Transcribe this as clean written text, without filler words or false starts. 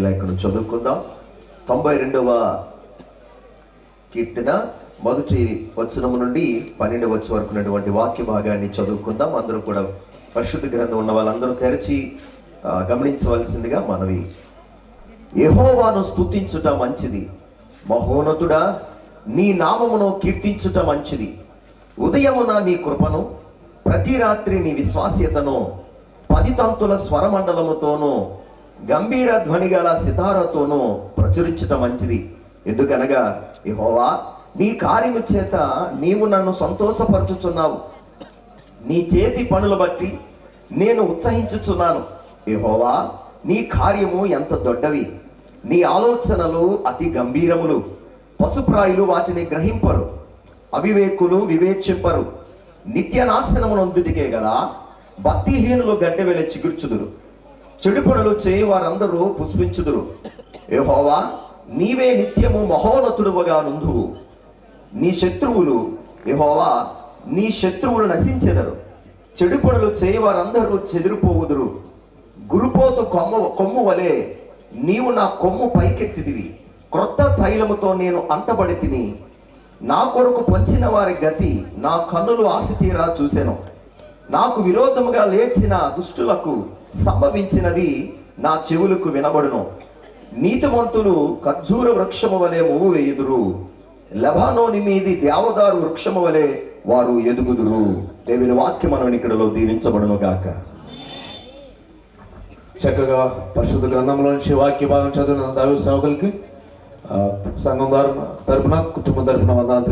లేఖను చదువుకుందాం. 92వ కీర్తన మొదటి వచనము నుండి 12వ వచనం వరకు ఉన్నటువంటి వాక్య భాగాన్ని చదువుకుందాం. అందరూ కూడా పరిశుద్ధ గ్రంథం ఉన్న వాళ్ళందరూ తెరచి గమనించవలసిందిగా మనవి. యెహోవాను స్తుతించుట మంచిది, మహోన్నతుడా నీ నామమును కీర్తించుట మంచిది. ఉదయమున నీ కృపను, ప్రతి రాత్రి నీ విశ్వాస్యతను 10 తంతుల స్వరమండలముతోనూ గంభీర ధ్వని గల సితారతోనూ ప్రచురించటం మంచిది. ఎందుకనగా యెహోవా నీ కార్యము చేత నీవు నన్ను సంతోషపరచుచున్నావు. నీ చేతి పనులు బట్టి నేను ఉత్సహించుచున్నాను. యెహోవా నీ కార్యము ఎంత దొడ్డవి, నీ ఆలోచనలు అతి గంభీరములు. పశుప్రాయులు వాటిని గ్రహింపరు, అవివేకులు వివేచింపరు. నిత్య నాశనమునందుటికే గదా భక్తిహీనులు గడ్డె వెల చిగుర్చుదురు, చెడు పనులు చేయి వారందరూ పుష్పించుదురు. యెహోవా నీవే నిత్యము మహోన్నతుడుగా నుందువు. నీ శత్రువులు యెహోవా నీ శత్రువులు నశించెదరు. చెడు పనులు చేయి వారందరూ చెదిరిపోవుదురు. గురుపోతు కొమ్ము వలె నీవు నా కొమ్ము పైకెత్తిదివి. క్రొత్త తైలముతో నేను అంటబడి తిని, నా కొరకు పంచిన వారి గతి నా కన్నులు ఆశ తీరా చూసెను. నాకు విరోధముగా లేచిన దుష్టులకు సంభవించినది నా చెవులకు వినబడును. నీతిమంతులు ఖర్జూర వృక్షము వలె మూవు వేయుదురు, లెబానోని మీది దేవదారు వృక్షము వలె వారు ఎదుగుదురు. దేవుని వాక్యం మనం ఇక్కడలో దీవించబడును గాక. చక్కగా పరిశుద్ధ గ్రంథంలో నుంచి వాక్య భాగం చదివిన దైవ సేవకులకి సంఘం తరపున కుటుంబం తరపున వందనాలు.